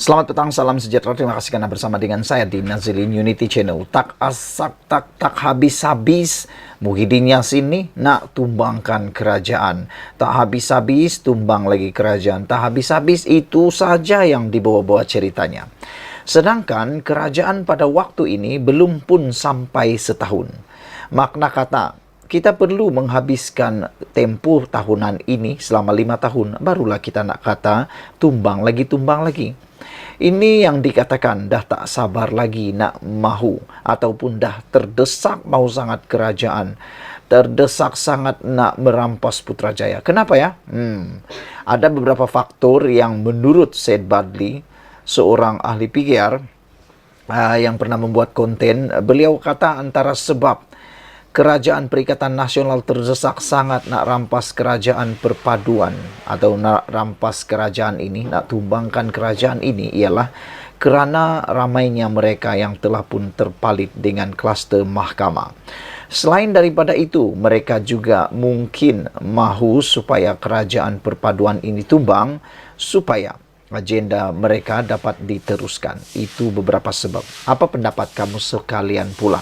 Selamat petang, salam sejahtera. Terima kasih karena bersama dengan saya di Nazilin Unity Channel. Tak asak, tak habis-habis. Muhyiddin Yassin nih nak tumbangkan kerajaan. Tak habis-habis tumbang lagi kerajaan. Tak habis-habis itu saja yang dibawa-bawa ceritanya. Sedangkan kerajaan pada waktu ini belum pun sampai setahun. Makna kata, kita perlu menghabiskan tempoh tahunan ini selama 5 tahun. Barulah kita nak kata tumbang lagi. Ini yang dikatakan dah tak sabar lagi nak mahu ataupun dah terdesak mau sangat kerajaan. Terdesak sangat nak merampas Putrajaya. Kenapa ya? Ada beberapa faktor yang menurut Said Badli, seorang ahli PGR yang pernah membuat konten, beliau kata antara sebab Kerajaan Perikatan Nasional terdesak sangat nak rampas kerajaan perpaduan atau nak rampas kerajaan ini, nak tumbangkan kerajaan ini ialah kerana ramainya mereka yang telah pun terpalit dengan kluster mahkamah. Selain daripada itu, mereka juga mungkin mahu supaya kerajaan perpaduan ini tumbang supaya agenda mereka dapat diteruskan. Itu beberapa sebab. Apa pendapat kamu sekalian pula?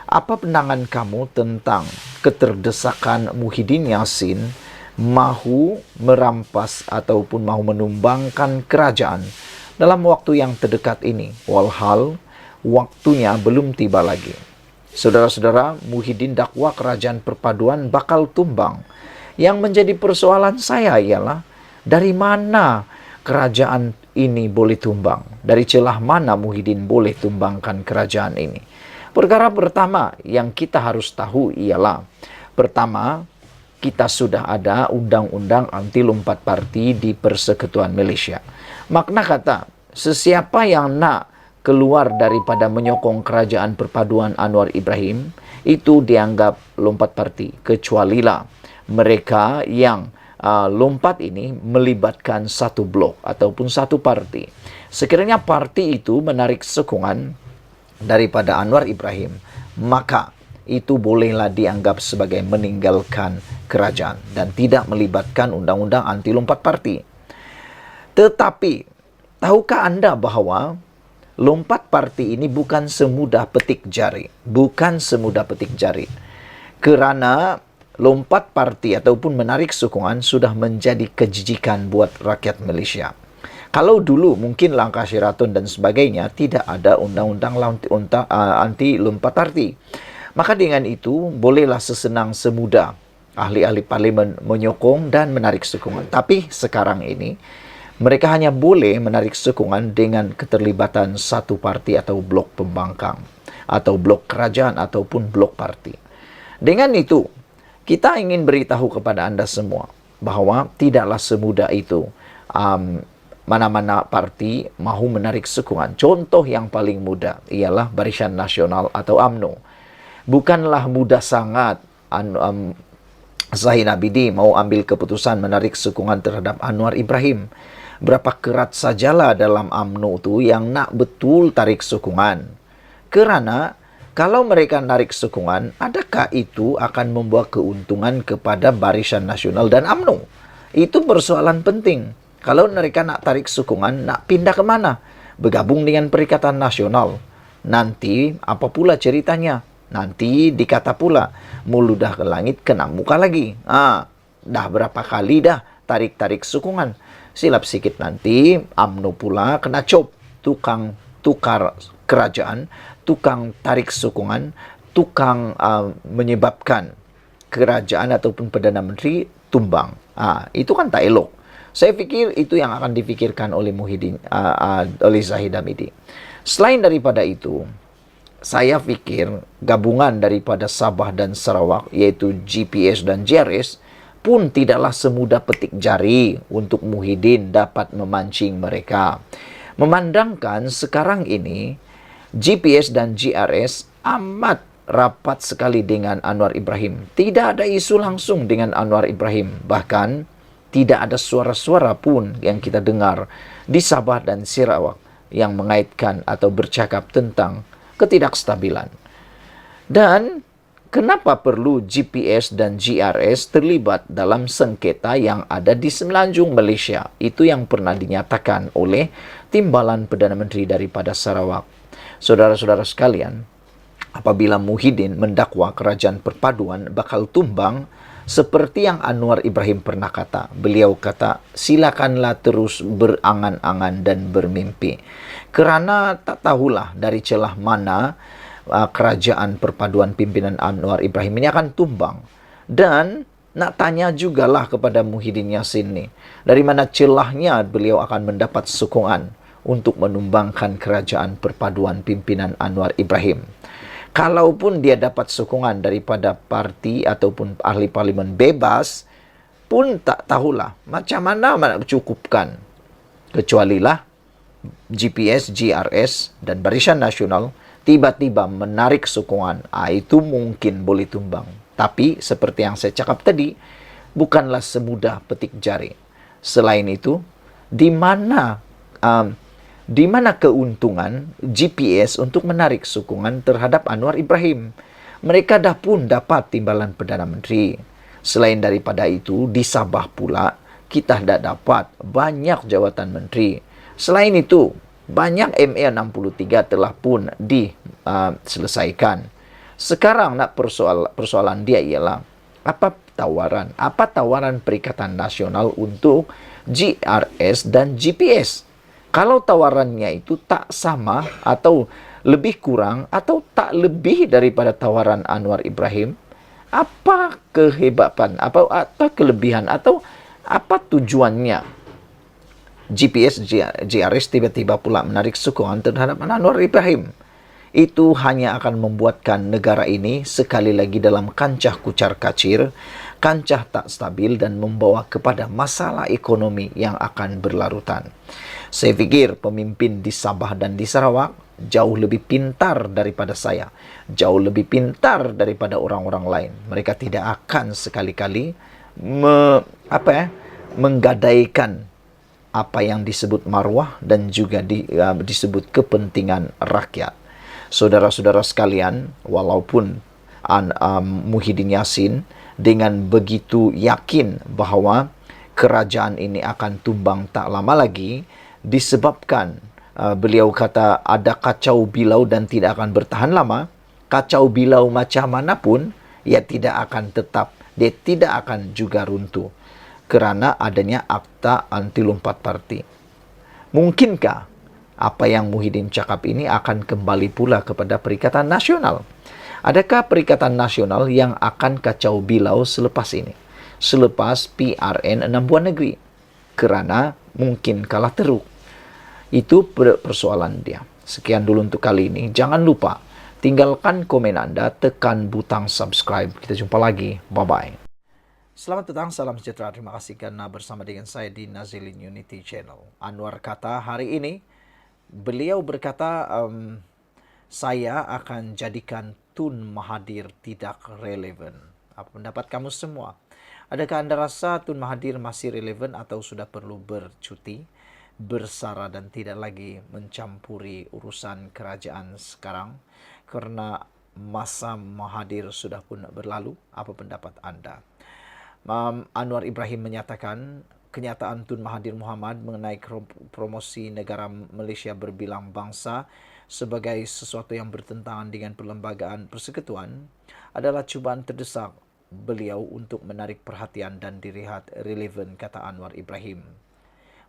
Apa pandangan kamu tentang keterdesakan Muhyiddin Yassin mahu merampas ataupun mahu menumbangkan kerajaan dalam waktu yang terdekat ini? Walhal waktunya belum tiba lagi. Saudara-saudara, Muhyiddin dakwa kerajaan perpaduan bakal tumbang. Yang menjadi persoalan saya ialah dari mana kerajaan ini boleh tumbang? Dari celah mana Muhyiddin boleh tumbangkan kerajaan ini? Perkara pertama yang kita harus tahu ialah, pertama, kita sudah ada undang-undang anti lompat parti di Persekutuan Malaysia. Makna kata, sesiapa yang nak keluar daripada menyokong kerajaan perpaduan Anwar Ibrahim, itu dianggap lompat parti. Kecualilah mereka yang lompat ini melibatkan satu blok ataupun satu parti. Sekiranya parti itu menarik sokongan daripada Anwar Ibrahim, maka itu bolehlah dianggap sebagai meninggalkan kerajaan dan tidak melibatkan undang-undang anti lompat parti. Tetapi, tahukah anda bahawa lompat parti ini bukan semudah petik jari? Bukan semudah petik jari. Kerana lompat parti ataupun menarik sokongan sudah menjadi kejijikan buat rakyat Malaysia. Kalau dulu mungkin langkah Sheraton dan sebagainya tidak ada undang-undang anti lompat parti. Maka dengan itu bolehlah sesenang semudah ahli-ahli parlimen menyokong dan menarik sokongan. Tapi sekarang ini mereka hanya boleh menarik sokongan dengan keterlibatan satu parti atau blok pembangkang atau blok kerajaan ataupun blok parti. Dengan itu kita ingin beritahu kepada anda semua bahawa tidaklah semudah itu mana-mana parti mahu menarik sokongan. Contoh yang paling mudah ialah Barisan Nasional atau UMNO. Bukanlah mudah sangat Zahid Abidi mau ambil keputusan menarik sokongan terhadap Anwar Ibrahim. Berapa kerat sajalah dalam UMNO tu yang nak betul tarik sokongan. Kerana kalau mereka narik sokongan, adakah itu akan membawa keuntungan kepada Barisan Nasional dan UMNO? Itu persoalan penting. Kalau mereka nak tarik sokongan, nak pindah ke mana? Bergabung dengan Perikatan Nasional. Nanti, apa pula ceritanya? Nanti dikata pula, muludah ke langit kena muka lagi. Dah berapa kali dah tarik-tarik sokongan. Silap sikit nanti, UMNO pula kena cop. Tukang tukar kerajaan, tukang tarik sokongan, tukang menyebabkan kerajaan ataupun Perdana Menteri tumbang. Itu kan tak elok. Saya fikir itu yang akan difikirkan oleh Muhyiddin, oleh Zahid Hamidi. Selain daripada itu, saya fikir gabungan daripada Sabah dan Sarawak, yaitu GPS dan JRS, pun tidaklah semudah petik jari untuk Muhyiddin dapat memancing mereka. Memandangkan sekarang ini, GPS dan JRS amat rapat sekali dengan Anwar Ibrahim. Tidak ada isu langsung dengan Anwar Ibrahim. Bahkan, tidak ada suara-suara pun yang kita dengar di Sabah dan Sarawak yang mengaitkan atau bercakap tentang ketidakstabilan. Dan Kenapa perlu GPS dan GRS terlibat dalam sengketa yang ada di Semenanjung Malaysia? Itu yang pernah dinyatakan oleh Timbalan Perdana Menteri daripada Sarawak. Saudara-saudara sekalian, apabila Muhyiddin mendakwa kerajaan perpaduan bakal tumbang, seperti yang Anwar Ibrahim pernah kata, beliau kata, silakanlah terus berangan-angan dan bermimpi. Kerana tak tahulah dari celah mana kerajaan perpaduan pimpinan Anwar Ibrahim ini akan tumbang. Dan nak tanya jugalah kepada Muhyiddin Yassin ni, dari mana celahnya beliau akan mendapat sokongan untuk menumbangkan kerajaan perpaduan pimpinan Anwar Ibrahim. Kalaupun dia dapat sokongan daripada parti ataupun ahli parlimen bebas, pun tak tahulah macam mana nak cukupkan. Kecualilah GPS, GRS dan Barisan Nasional tiba-tiba menarik sokongan, itu mungkin boleh tumbang. Tapi seperti yang saya cakap tadi, bukanlah semudah petik jari. Selain itu, di mana keuntungan GPS untuk menarik sokongan terhadap Anwar Ibrahim? Mereka dah pun dapat timbalan Perdana Menteri. Selain daripada itu, di Sabah pula, kita dah dapat banyak jawatan menteri. Selain itu, banyak MA63 telah pun diselesaikan. Sekarang nak persoalan dia ialah apa tawaran Perikatan Nasional untuk GRS dan GPS. Kalau tawarannya itu tak sama atau lebih kurang atau tak lebih daripada tawaran Anwar Ibrahim, apa kehebatan, apa kelebihan atau apa tujuannya GPS, GRS tiba-tiba pula menarik sokongan terhadap Anwar Ibrahim? Itu hanya akan membuatkan negara ini sekali lagi dalam kancah kucar-kacir, kancah tak stabil dan membawa kepada masalah ekonomi yang akan berlarutan. Saya fikir pemimpin di Sabah dan di Sarawak jauh lebih pintar daripada saya, jauh lebih pintar daripada orang-orang lain. Mereka tidak akan sekali-kali menggadaikan apa yang disebut maruah dan juga disebut kepentingan rakyat. Saudara-saudara sekalian, walaupun Muhyiddin Yassin dengan begitu yakin bahawa kerajaan ini akan tumbang tak lama lagi, disebabkan beliau kata ada kacau bilau dan tidak akan bertahan lama, kacau bilau macam mana pun, ia tidak akan tetap, dia tidak akan juga runtuh kerana adanya akta anti lompat parti. Mungkinkah apa yang Muhyiddin cakap ini akan kembali pula kepada Perikatan Nasional? Adakah Perikatan Nasional yang akan kacau bilau selepas ini? Selepas PRN 6 buah negeri? Kerana mungkin kalah teruk. Itu persoalan dia. Sekian dulu untuk kali ini. Jangan lupa tinggalkan komen Anda, tekan butang subscribe. Kita jumpa lagi. Bye-bye. Selamat datang, salam sejahtera. Terima kasih kerana bersama dengan saya di Nazilin Unity Channel. Anwar kata hari ini, beliau berkata, saya akan jadikan Tun Mahathir tidak relevan. Apa pendapat kamu semua? Adakah anda rasa Tun Mahathir masih relevan atau sudah perlu bercuti, bersara dan tidak lagi mencampuri urusan kerajaan sekarang? Kerana masa Mahathir sudah pun berlalu. Apa pendapat anda? Anwar Ibrahim menyatakan kenyataan Tun Mahathir Mohamad mengenai promosi negara Malaysia berbilang bangsa sebagai sesuatu yang bertentangan dengan perlembagaan persekutuan adalah cubaan terdesak beliau untuk menarik perhatian dan dilihat relevan, kata Anwar Ibrahim.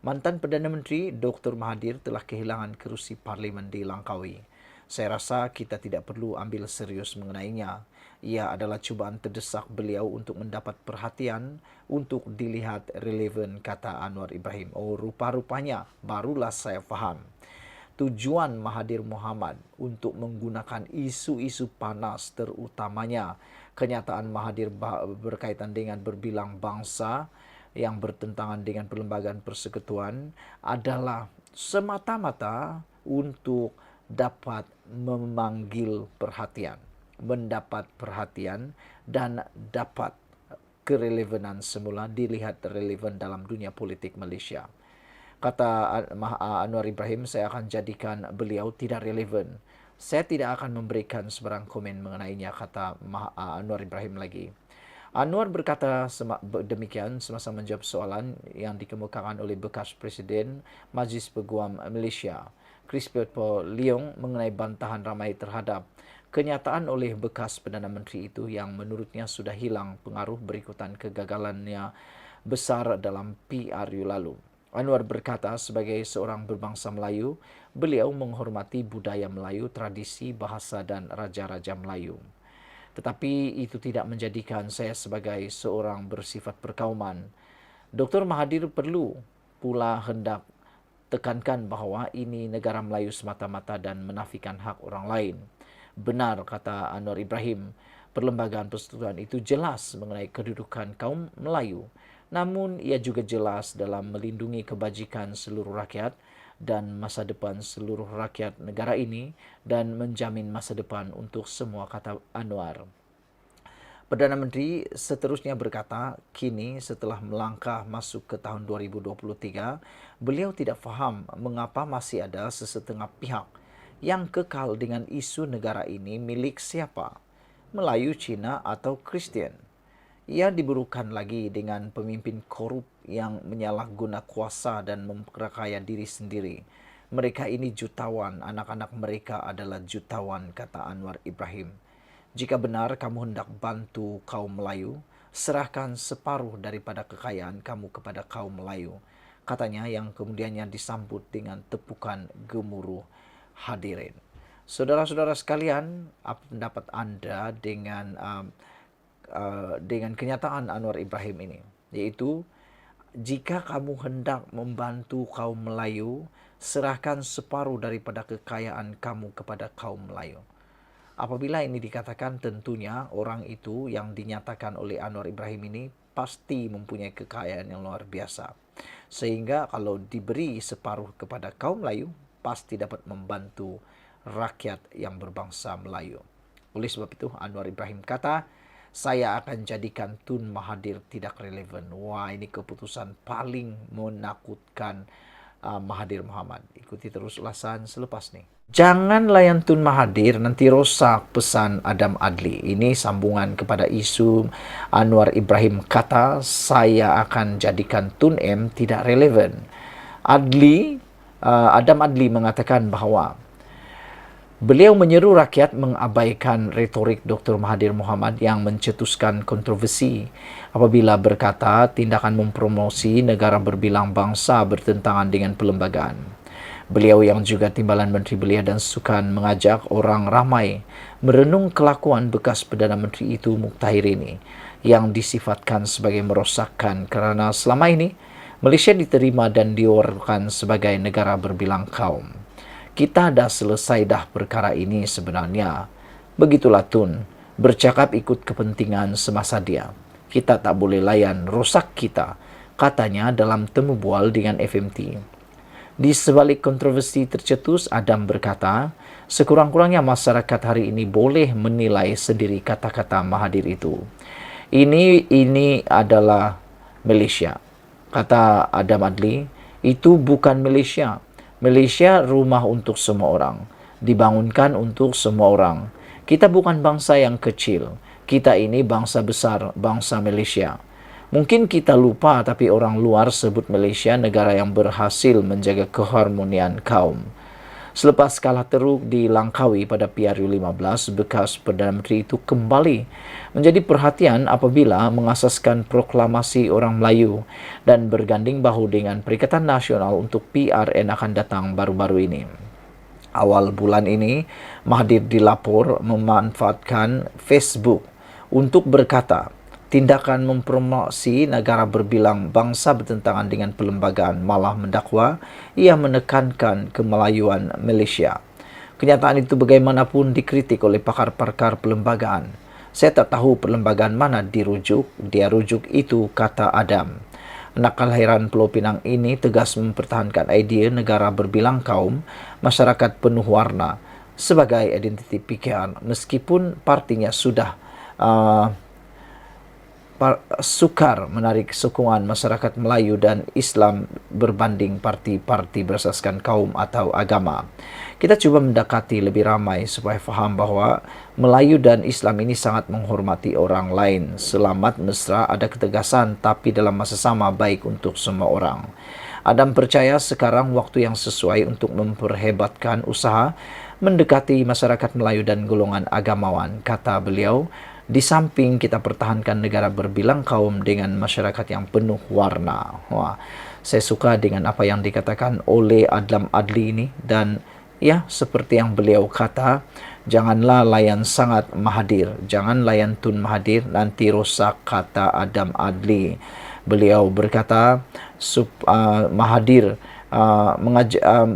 Mantan Perdana Menteri Dr. Mahathir telah kehilangan kerusi parlimen di Langkawi. Saya rasa kita tidak perlu ambil serius mengenainya. Ia adalah cubaan terdesak beliau untuk mendapat perhatian, untuk dilihat relevan, kata Anwar Ibrahim. Oh, rupa-rupanya barulah saya faham tujuan Mahathir Mohamad untuk menggunakan isu-isu panas, terutamanya kenyataan Mahathir berkaitan dengan berbilang bangsa yang bertentangan dengan perlembagaan persekutuan adalah semata-mata untuk dapat memanggil perhatian, mendapat perhatian dan dapat kerelevanan semula, dilihat relevan dalam dunia politik Malaysia. Kata Anwar Ibrahim, saya akan jadikan beliau tidak relevan. Saya tidak akan memberikan sebarang komen mengenainya, kata Anwar Ibrahim lagi. Anwar berkata demikian semasa menjawab soalan yang dikemukakan oleh bekas Presiden Majlis Peguam Malaysia, Christopher Leong, mengenai bantahan ramai terhadap kenyataan oleh bekas Perdana Menteri itu yang menurutnya sudah hilang pengaruh berikutan kegagalannya besar dalam PRU lalu. Anwar berkata sebagai seorang berbangsa Melayu, beliau menghormati budaya Melayu, tradisi, bahasa dan raja-raja Melayu. Tetapi itu tidak menjadikan saya sebagai seorang bersifat perkauman. Dr. Mahathir perlu pula hendak tekankan bahawa ini negara Melayu semata-mata dan menafikan hak orang lain. Benar, kata Anwar Ibrahim, perlembagaan persekutuan itu jelas mengenai kedudukan kaum Melayu. Namun ia juga jelas dalam melindungi kebajikan seluruh rakyat dan masa depan seluruh rakyat negara ini dan menjamin masa depan untuk semua, kata Anwar. Perdana Menteri seterusnya berkata, kini setelah melangkah masuk ke tahun 2023, beliau tidak faham mengapa masih ada sesetengah pihak yang kekal dengan isu negara ini milik siapa, Melayu, Cina atau Kristian. Ia diburukan lagi dengan pemimpin korup yang menyalahguna kuasa dan memperkaya diri sendiri. Mereka ini jutawan, anak-anak mereka adalah jutawan, kata Anwar Ibrahim. Jika benar kamu hendak bantu kaum Melayu, serahkan separuh daripada kekayaan kamu kepada kaum Melayu, katanya, yang kemudiannya disambut dengan tepukan gemuruh hadirin. Saudara-saudara sekalian, apa pendapat Anda dengan kenyataan Anwar Ibrahim ini? Yaitu, jika kamu hendak membantu kaum Melayu, serahkan separuh daripada kekayaan kamu kepada kaum Melayu. Apabila ini dikatakan, tentunya orang itu yang dinyatakan oleh Anwar Ibrahim ini pasti mempunyai kekayaan yang luar biasa. Sehingga kalau diberi separuh kepada kaum Melayu, pasti dapat membantu rakyat yang berbangsa Melayu. Oleh sebab itu, Anwar Ibrahim kata, saya akan jadikan Tun Mahathir tidak relevan. Wah, ini keputusan paling menakutkan Mahathir Mohamad. Ikuti terus ulasan selepas ini. Jangan layan Tun Mahathir, nanti rosak pesan Adam Adli. Ini sambungan kepada isu Anwar Ibrahim kata, saya akan jadikan Tun M tidak relevan. Adam Adli mengatakan bahawa beliau menyeru rakyat mengabaikan retorik Dr. Mahathir Mohamad yang mencetuskan kontroversi apabila berkata tindakan mempromosi negara berbilang bangsa bertentangan dengan perlembagaan. Beliau yang juga timbalan Menteri Belia dan Sukan mengajak orang ramai merenung kelakuan bekas Perdana Menteri itu Muktahir ini yang disifatkan sebagai merosakkan kerana selama ini Malaysia diterima dan diwartakan sebagai negara berbilang kaum. Kita dah selesai dah perkara ini sebenarnya. Begitulah Tun, bercakap ikut kepentingan semasa dia. Kita tak boleh layan rosak kita, katanya dalam temu bual dengan FMT. Di sebalik kontroversi tercetus, Adam berkata, sekurang-kurangnya masyarakat hari ini boleh menilai sendiri kata-kata Mahathir itu. Ini adalah Malaysia. Kata Adam Adli, itu bukan Malaysia. Malaysia rumah untuk semua orang, dibangunkan untuk semua orang. Kita bukan bangsa yang kecil. Kita ini bangsa besar, bangsa Malaysia. Mungkin kita lupa, tapi orang luar sebut Malaysia negara yang berhasil menjaga keharmonian kaum. Selepas kalah teruk di Langkawi pada PRU 15, bekas Perdana Menteri itu kembali menjadi perhatian apabila mengasaskan proklamasi orang Melayu dan berganding bahu dengan Perikatan Nasional untuk PRN akan datang baru-baru ini. Awal bulan ini, Mahathir dilapor memanfaatkan Facebook untuk berkata, tindakan mempromosi negara berbilang bangsa bertentangan dengan perlembagaan, malah mendakwa ia menekankan kemelayuan Malaysia. Kenyataan itu bagaimanapun dikritik oleh pakar-pakar perlembagaan. Saya tak tahu perlembagaan mana dia rujuk itu, kata Adam. Anak kelahiran Pulau Pinang ini tegas mempertahankan idea negara berbilang kaum, masyarakat penuh warna sebagai identiti fikiran, meskipun partinya sudah sukar menarik sokongan masyarakat Melayu dan Islam berbanding parti-parti berasaskan kaum atau agama. Kita coba mendekati lebih ramai supaya faham bahwa Melayu dan Islam ini sangat menghormati orang lain. Selamat mesra, ada ketegasan, tapi dalam masa sama baik untuk semua orang. Adam percaya sekarang waktu yang sesuai untuk memperhebatkan usaha mendekati masyarakat Melayu dan golongan agamawan. Kata beliau, di samping kita pertahankan negara berbilang kaum dengan masyarakat yang penuh warna. Wah, saya suka dengan apa yang dikatakan oleh Adlam Adli ini, dan ya seperti yang beliau kata, janganlah layan sangat Mahathir, jangan layan Tun Mahathir, nanti rosak, kata Adam Adli. Beliau berkata, Mahathir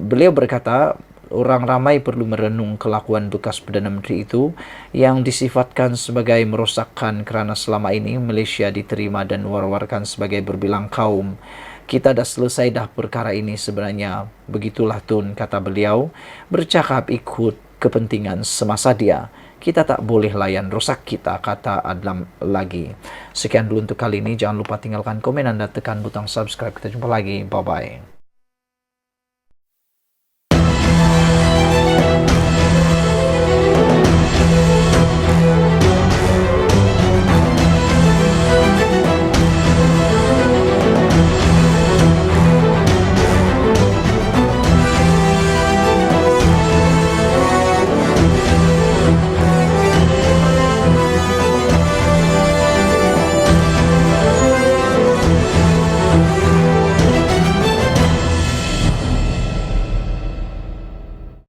beliau berkata, orang ramai perlu merenung kelakuan bekas Perdana Menteri itu yang disifatkan sebagai merosakkan kerana selama ini Malaysia diterima dan war-warkan sebagai berbilang kaum. Kita dah selesai dah perkara ini sebenarnya. Begitulah Tun, kata beliau, bercakap ikut kepentingan semasa dia. Kita tak boleh layan rosak kita, kata Adlam lagi. Sekian dulu untuk kali ini. Jangan lupa tinggalkan komen anda, tekan butang subscribe. Kita jumpa lagi. Bye-bye.